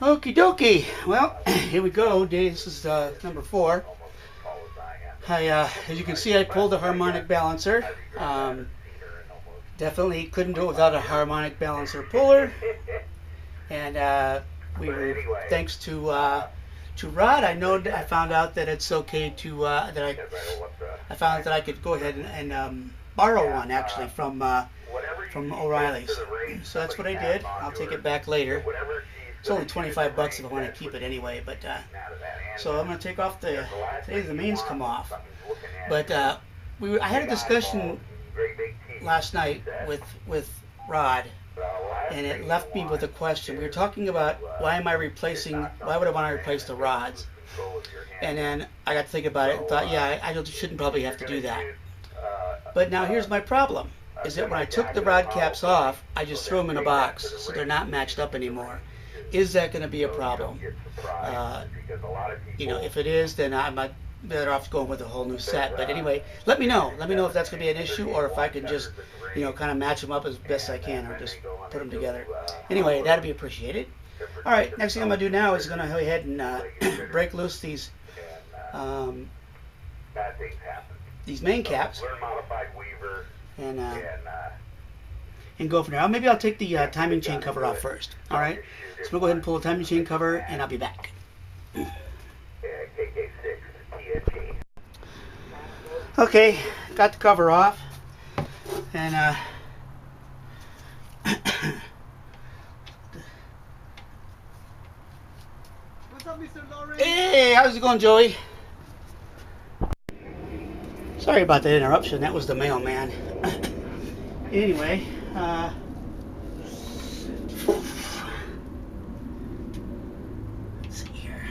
Okie dokie. Well, here we go. This is number 4. As you can see, I pulled a harmonic balancer. Definitely couldn't do it without a harmonic balancer puller. And we were, thanks to Rod, I found out that it's okay to I found out that I could go ahead and borrow one actually from O'Reilly's. So that's what I did. I'll take it back later. It's only 25 bucks if I want to keep it anyway. But so I'm going to take off today the mains come off. But I had a discussion last night with Rod, and it left me with a question. We were talking about why would I want to replace the rods? And then I got to think about it and thought, yeah, I shouldn't probably have to do that. But now here's my problem, is that when I took the rod caps off, I just threw them in a box, so they're not matched up anymore. Is that going to be a problem? If it is, then I'm better off going with a whole new set. But anyway, let me know. Let me know if that's going to be an issue, or if I can just, kind of match them up as best I can, or just put them together. Anyway, that'd be appreciated. All right, next thing I'm going to do now is going to go ahead and break loose these main caps and go from there. Maybe I'll take the timing chain cover off first. All right, so we'll go ahead and pull the timing chain cover, and I'll be back. Okay, got the cover off, and what's up, Mr. Lawrence? Hey, how's it going, Joey? Sorry about that interruption. That was the mailman. Anyway, let's see here.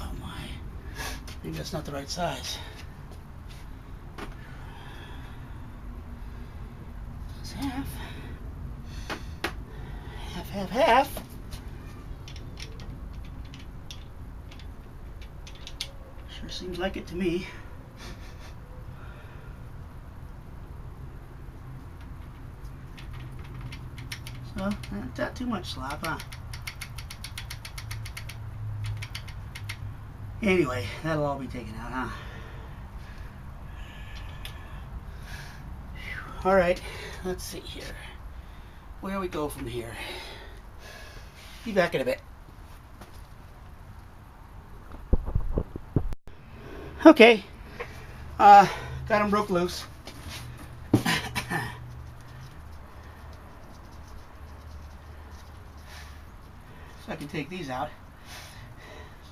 Oh my, maybe that's not the right size. It's half. Half. Sure seems like it to me. So, not too much slop, huh? Anyway, that'll all be taken out, huh? Alright, let's see here. Where we go from here? Be back in a bit. Okay, got them broke loose. So I can take these out.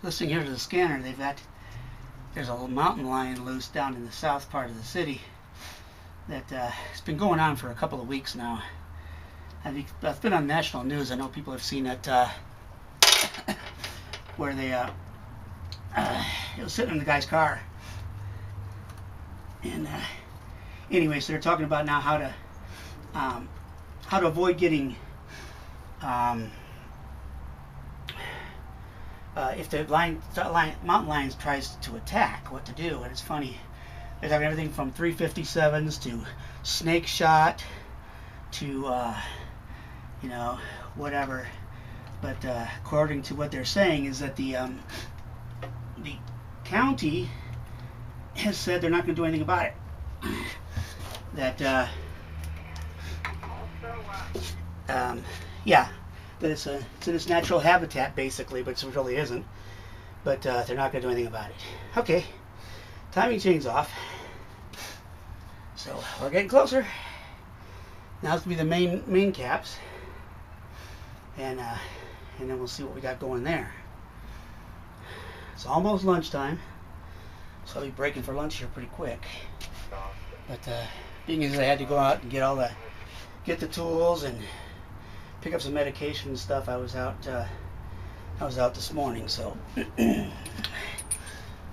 Listening here to the scanner, there's a little mountain lion loose down in the south part of the city that it's been going on for a couple of weeks now. I think that's been on national news. I know people have seen it where it was sitting in the guy's car. And anyway, so they're talking about now how to avoid getting if the mountain lion tries to attack, what to do. And it's funny. They're talking everything from 357s to snake shot to whatever. But according to what they're saying is that the county has said they're not going to do anything about it. That that it's in its natural habitat basically, but it really isn't. But they're not going to do anything about it. Okay, timing chain's off. So we're getting closer. Now it's going to be the main caps, and then we'll see what we got going there. It's almost lunchtime, so I'll be breaking for lunch here pretty quick. But being as I had to go out and get the tools and pick up some medication and stuff, I was out this morning. So okie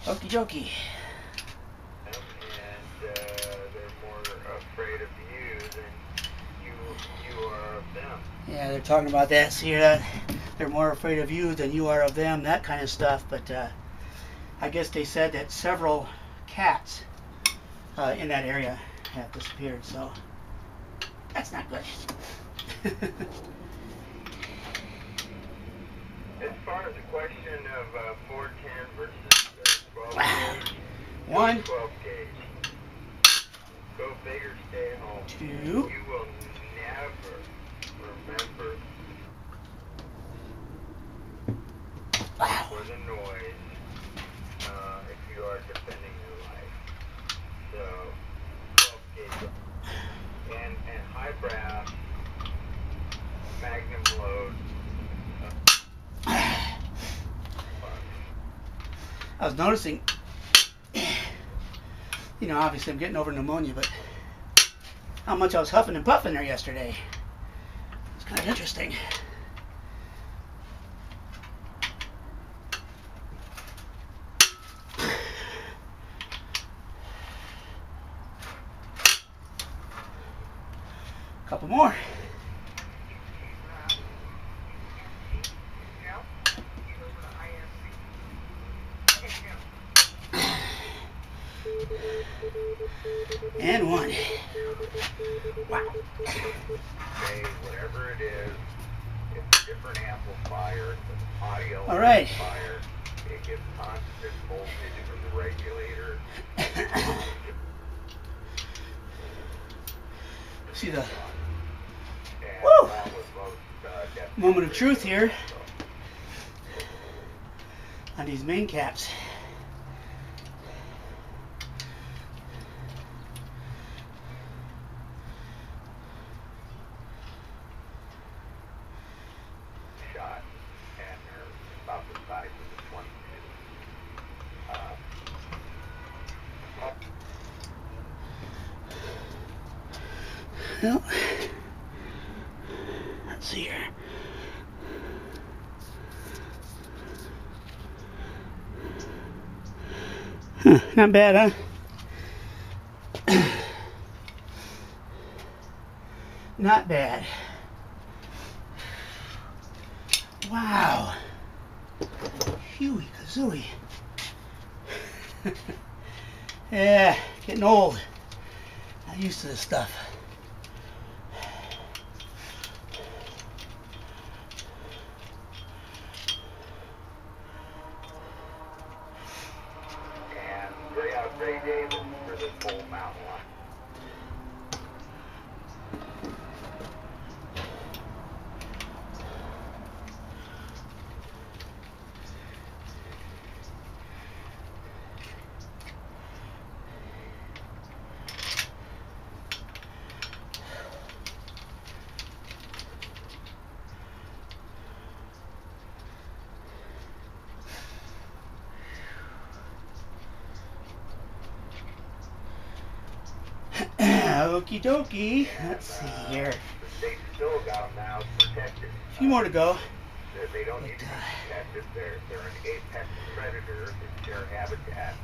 dokie. Yeah, they're talking about that. See that? they're more afraid of you than you are of them, that kind of stuff. But I guess they said that several cats in that area have disappeared, so that's not good. As far as the question of 410 versus 12 gauge, One, 12 gauge. Go big or stay home. two. You will never remember Wow. for the noise if you are defending your life. So 12 gauge and high brass magnum load. I was noticing, you know, obviously I'm getting over pneumonia, but how much I was huffing and puffing there yesterday. It's kind of interesting. Couple more. And one. Wow. Say whatever it is, it's a different amplifier, it's an audio All right. amplifier. It gives constant voltage from the regulator. See the And woo! along with most, Moment of truth here on these main caps. shot, and they're about the size of the 22. Well, let's see here. Huh, not bad, huh? Not bad. Wow. Huey kazooie. Yeah, getting old. Not used to this stuff. And gray out, gray day for this whole mountain line. Okie dokie. Let's see here. They still got them now protected. A few more to go. They don't need to be protected. They're an apex predator. It's their habitat.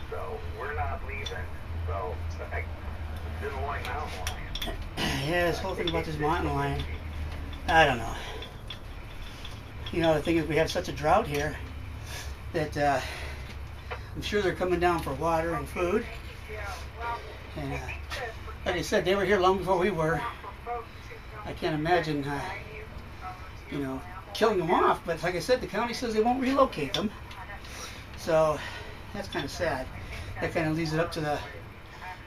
So we're not leaving. So this is a white mountain lion. Yeah, this whole thing about this mountain lion, I don't know. You know, the thing is we have such a drought here that I'm sure they're coming down for water and food. And like I said, they were here long before we were. I can't imagine, you know, killing them off. But like I said, the county says they won't relocate them. So that's kind of sad. That kind of leaves it up to the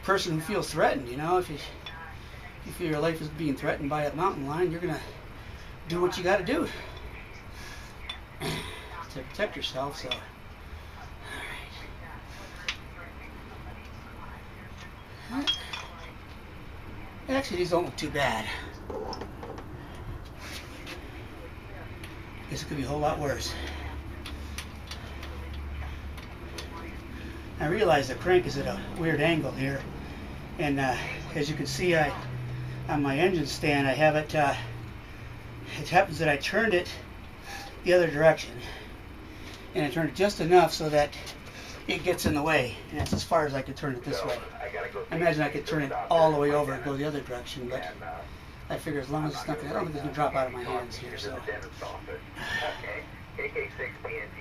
person who feels threatened. You know, if you feel your life is being threatened by a mountain lion, you're gonna do what you got to do to protect yourself. So. Actually, these don't look too bad. Guess it could be a whole lot worse. I realize the crank is at a weird angle here, and as you can see, on my engine stand, I have it. It happens that I turned it the other direction, and I turned it just enough so that it gets in the way, and that's as far as I could turn it this way. I imagine I could turn it all the way over and go the other direction, but I figure as long as it's not gonna, I don't think it's gonna drop out of my hands here. So.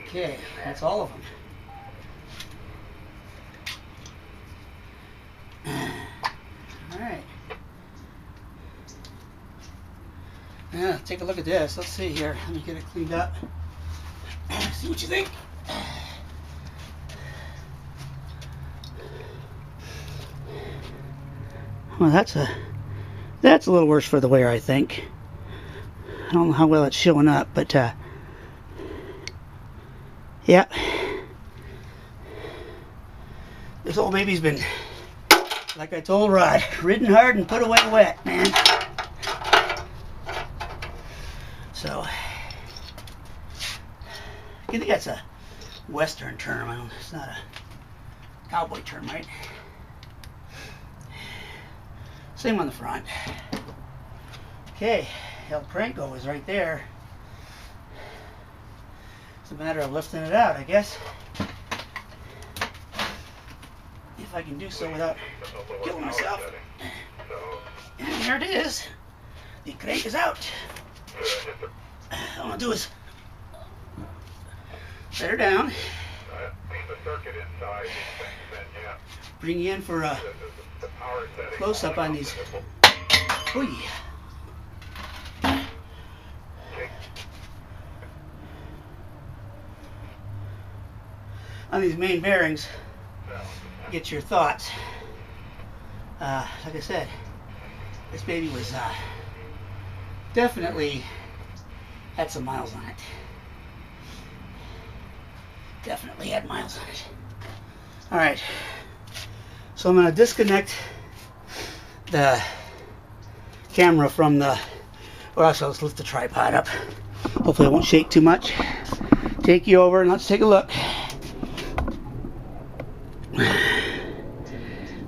Okay, that's all of them. All right. Yeah, take a look at this. Let's see here. Let me get it cleaned up. See what you think. Well, that's a little worse for the wear, I think. I don't know how well it's showing up, but yeah. This old baby's been, like I told Rod, ridden hard and put away wet, man. So, I think that's a Western term. I don't, it's not a cowboy term, right? Same on the front. Okay, El Pranko is right there. It's a matter of lifting it out, I guess. If I can do so without killing myself. And there it is. The crank is out. All I'm gonna do is set her down. Bring you in for a close up on these. Ooh. On these main bearings. Get your thoughts. Like I said, this baby was definitely had some miles on it. Definitely had miles on it. All right, so I'm going to disconnect the camera from the, or else I'll just lift the tripod up. Hopefully it won't shake too much. Take you over and let's take a look.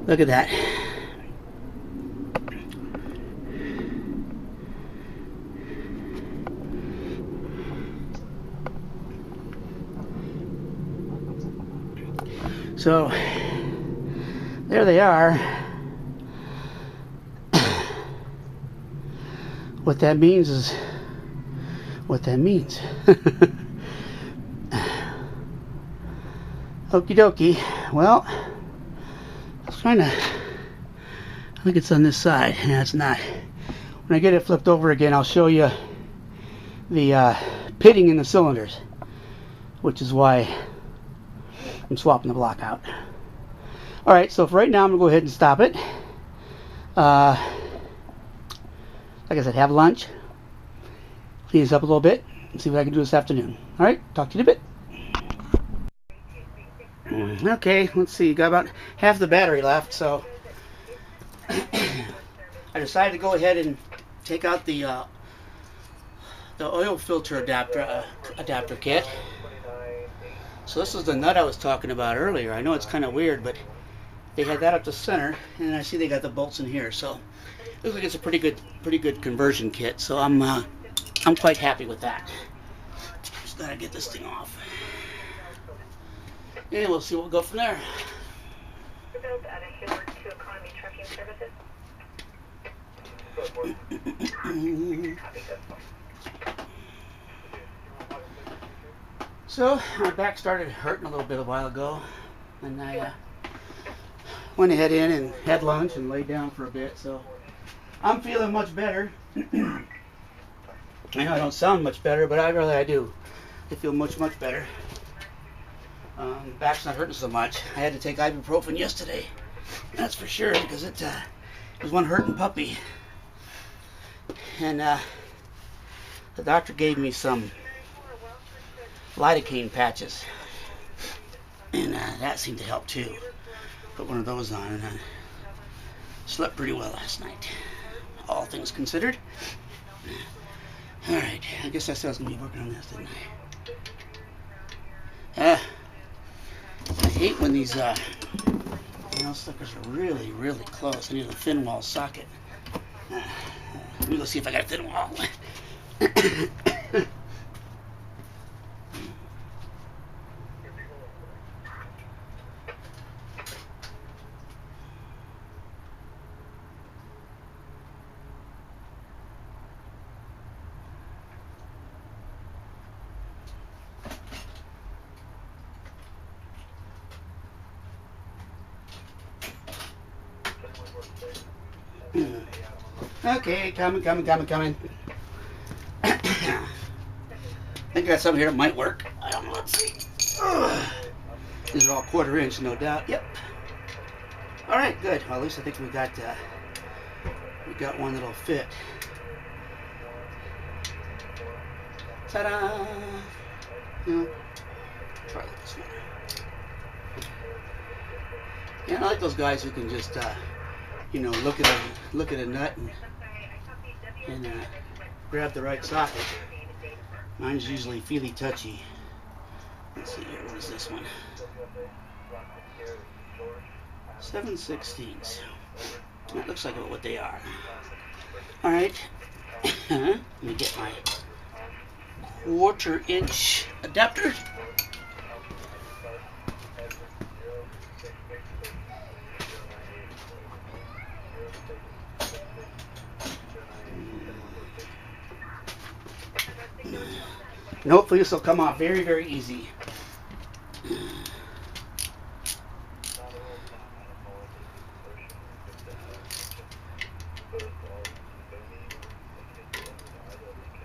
Look at that. So there they are. What that means is what that means. Okie dokie. Well, I was trying to, I think it's on this side. Yeah, it's not. When I get it flipped over again, I'll show you the pitting in the cylinders, which is why I'm swapping the block out. Alright, so for right now I'm going to go ahead and stop it. Like I said, have lunch, clean this up a little bit, and see what I can do this afternoon. Alright, talk to you in a bit. Okay, let's see, got about half the battery left, so I decided to go ahead and take out the oil filter adapter kit. So this is the nut I was talking about earlier. I know it's kind of weird, but they had that up the center, and I see they got the bolts in here. So it looks like it's a pretty good conversion kit. So I'm quite happy with that. Just gotta get this thing off, and we'll see what we'll go from there. So my back started hurting a little bit a while ago, and I went ahead and had lunch and laid down for a bit. So I'm feeling much better. I know I don't sound much better, but I do. I feel much better. Back's not hurting so much. I had to take ibuprofen yesterday, that's for sure, because it was one hurting puppy. And the doctor gave me some lidocaine patches, and that seemed to help too. Put one of those on, and I slept pretty well last night, all things considered. Alright, I guess I said I was going to be working on this, didn't I? I hate when these nail stickers are really close. I need a thin wall socket. Let me go see if I got a thin wall. Okay, coming. I think I got something here that might work. I don't know. Let's see. Ugh. These are all 1/4 inch, no doubt. Yep. All right, good. Well, at least I think we got one that'll fit. Ta-da! Yeah. Try this one. Yeah, I like those guys who can just, look at a nut and grab the right socket. Mine's usually feely touchy. Let's see here. What is this one? 7/16. That looks like what they are. All right. Let me get my 1/4 inch adapter. And hopefully this will come off very, very easy.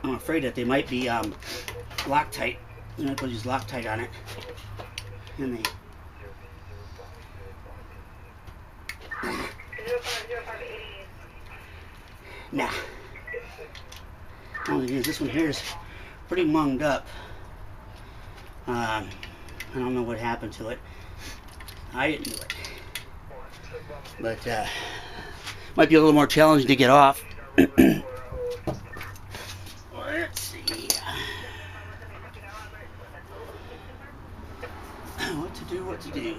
I'm afraid that they might be Loctite. You know, put use Loctite on it. And they. Nah. Only thing is, this one here is pretty munged up. I don't know what happened to it. I didn't do it. But might be a little more challenging to get off. Let's see. What to do.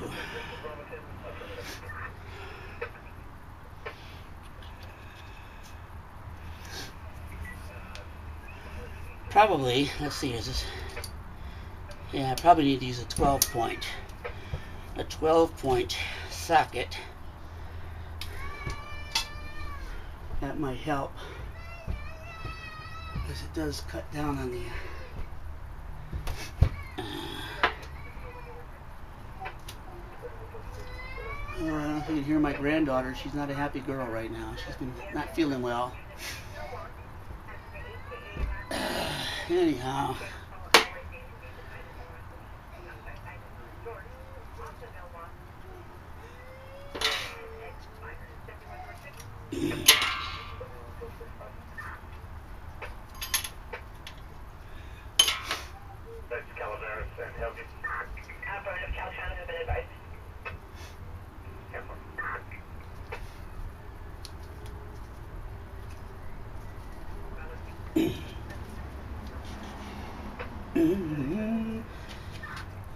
Probably, let's see, is this? Yeah, I probably need to use a 12-point socket. That might help, because it does cut down on the I don't know if you can hear my granddaughter. She's not a happy girl right now. She's been not feeling well. Anyhow.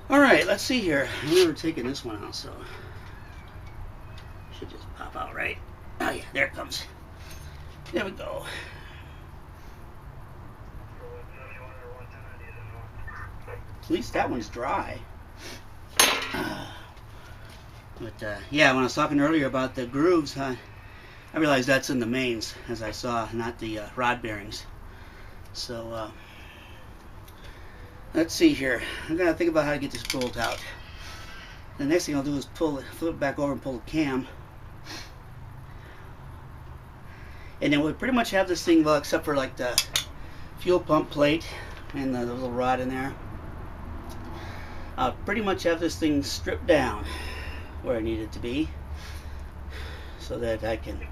All right, let's see here. I've never taken this one out, so should just pop out, right? Oh yeah, there it comes. There we go. At least that one's dry. But yeah, when I was talking earlier about the grooves, I realized that's in the mains, as I saw, not the rod bearings. So let's see here. I'm gonna think about how to get this bolt out. The next thing I'll do is flip it back over and pull the cam, and then we'll pretty much have this thing, well, except for like the fuel pump plate and the little rod in there. I'll pretty much have this thing stripped down where I need it to be, so that I can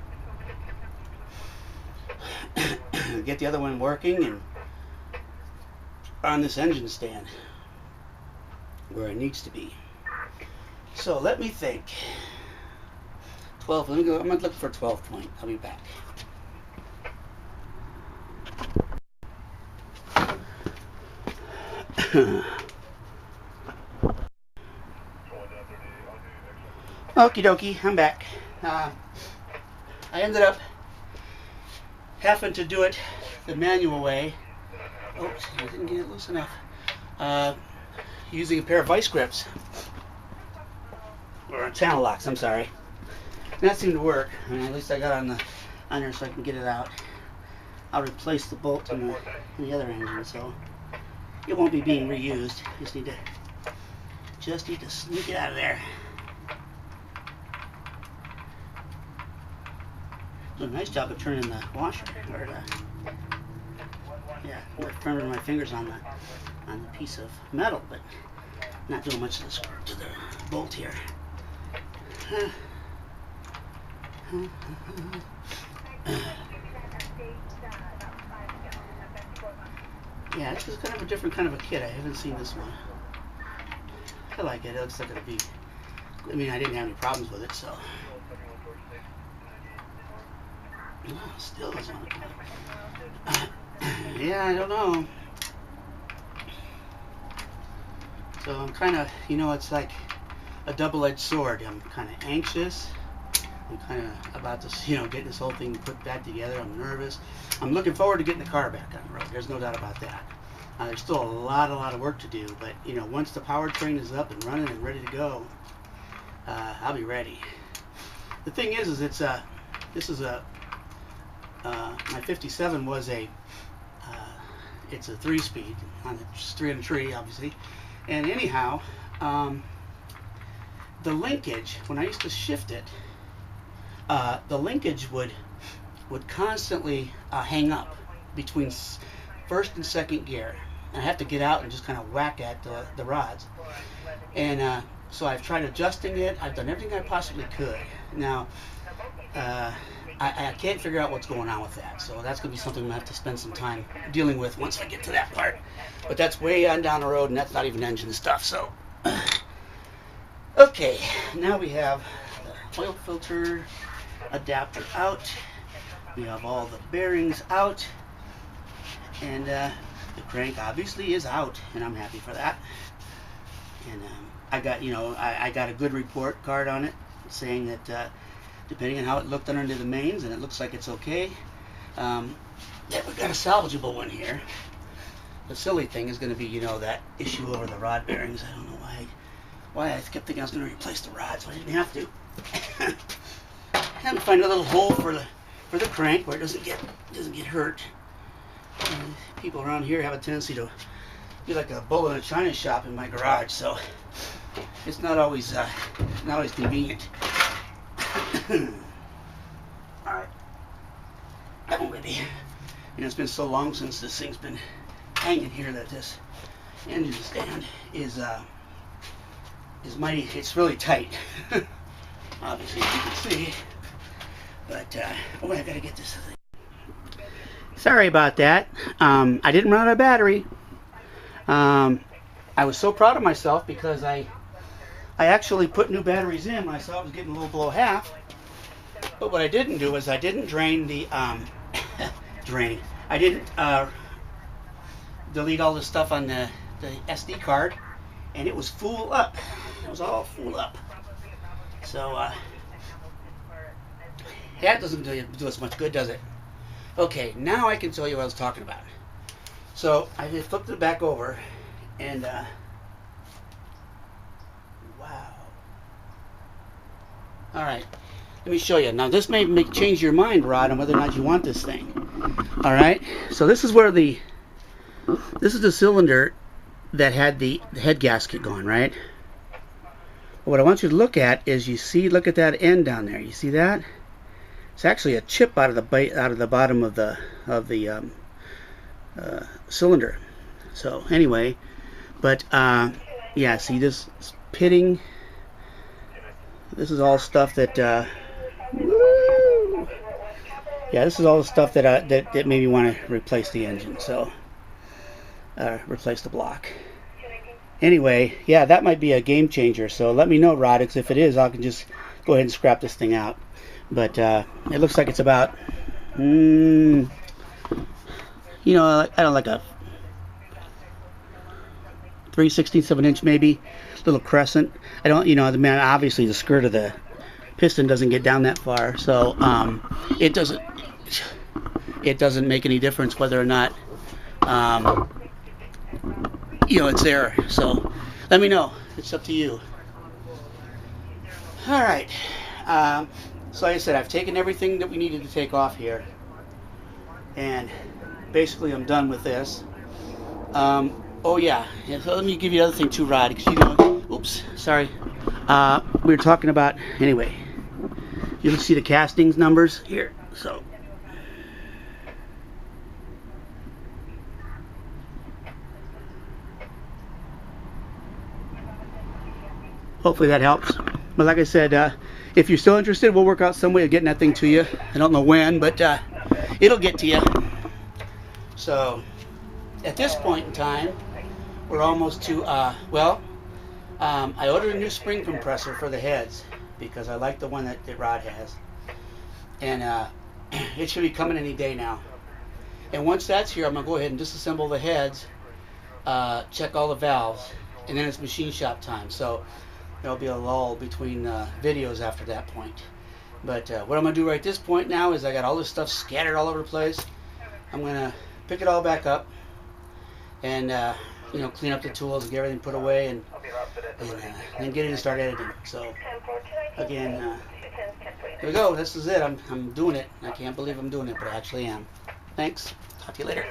get the other one working and on this engine stand where it needs to be. So let me think. 12. Let me go. I'm gonna look for 12 point. I'll be back. Okie dokie, I'm back. I ended up having to do it the manual way. Oops, I didn't get it loose enough. Using a pair of vice grips. Or channel locks, I'm sorry. And that seemed to work. I mean, at least I got on there so I can get it out. I'll replace the bolt in the other engine, so it won't be being reused. Just need to sneak it out of there. So nice job of turning the washer, or yeah, burning my fingers on the piece of metal, but not doing much to the bolt here. Yeah, this is kind of a different kind of a kit. I haven't seen this one. I like it. It looks like it'll be. I mean, I didn't have any problems with it, so. Oh, still doesn't want to come. Yeah, I don't know. So I'm kind of, it's like a double-edged sword. I'm kind of anxious. I'm kind of about to, get this whole thing put back together. I'm nervous. I'm looking forward to getting the car back on the road. There's no doubt about that. There's still a lot of work to do, but once the powertrain is up and running and ready to go, I'll be ready. The thing is it's this is a my 57 was it's a 3-speed on the 3 on the tree, obviously. And anyhow, the linkage, when I used to shift it, the linkage would constantly hang up between first and second gear. And I have to get out and just kind of whack at the rods. And so I've tried adjusting it. I've done everything I possibly could. Now, I can't figure out what's going on with that. So that's going to be something I'm going to have to spend some time dealing with once I get to that part. But that's way on down the road, and that's not even engine stuff. So, okay, now we have the oil filter adapter out. We have all the bearings out. And the crank obviously is out, and I'm happy for that. And I got, I got a good report card on it saying that depending on how it looked under the mains, and it looks like it's okay. Yeah, we've got a salvageable one here. The silly thing is going to be, that issue over the rod bearings. I don't know why I kept thinking I was going to replace the rods, so I didn't have to. Had to find a little hole for the crank where it doesn't get hurt. People around here have a tendency to be like a bull in a china shop in my garage, so it's not always convenient. All right, I'm ready. It's been so long since this thing's been hanging here that this engine stand is mighty. It's really tight. Obviously, as you can see. But I gotta get this thing. Sorry about that. I didn't run out of battery. I was so proud of myself because I actually put new batteries in when I saw it was getting a little below half. But what I didn't do is I didn't drain the I didn't delete all the stuff on the SD card, and it was full up. It was all full up. So that doesn't do us much good, does it? Okay, now I can tell you what I was talking about. So I just flipped it back over, and wow. All right, let me show you. Now this may change your mind, Rod, on whether or not you want this thing. All right, so this is where this is the cylinder that had the head gasket going, right? What I want you to look at is look at that end down there. You see that? It's actually a chip out of the bottom of the cylinder. So anyway, but yeah, see this pitting. This is all stuff that woo! Yeah, this is all the stuff that that made me want to replace the engine. So replace the block. Anyway, yeah, that might be a game changer. So let me know, Rodix, if it is. I can just go ahead and scrap this thing out. But it looks like it's about, I don't like a 3/16 of an inch maybe, little crescent. I don't, obviously the skirt of the piston doesn't get down that far, so it doesn't make any difference whether or not it's there. So let me know. It's up to you. All right. So like I said, I've taken everything that we needed to take off here, and basically I'm done with this. Oh yeah, so let me give you the other thing too, Rod, because oops, sorry. We were talking about, anyway, you can see the castings numbers here. So hopefully that helps. But like I said, if you're still interested, we'll work out some way of getting that thing to you. I don't know when, but it'll get to you. So at this point in time, we're almost to, I ordered a new spring compressor for the heads because I like the one that Rod has. And it should be coming any day now. And once that's here, I'm going to go ahead and disassemble the heads, check all the valves, and then it's machine shop time. So there'll be a lull between videos after that point. But what I'm going to do right this point now is I got all this stuff scattered all over the place. I'm going to pick it all back up and clean up the tools and get everything put away and then get in and start editing. So again, here we go. This is it. I'm doing it. I can't believe I'm doing it, but I actually am. Thanks. Talk to you later.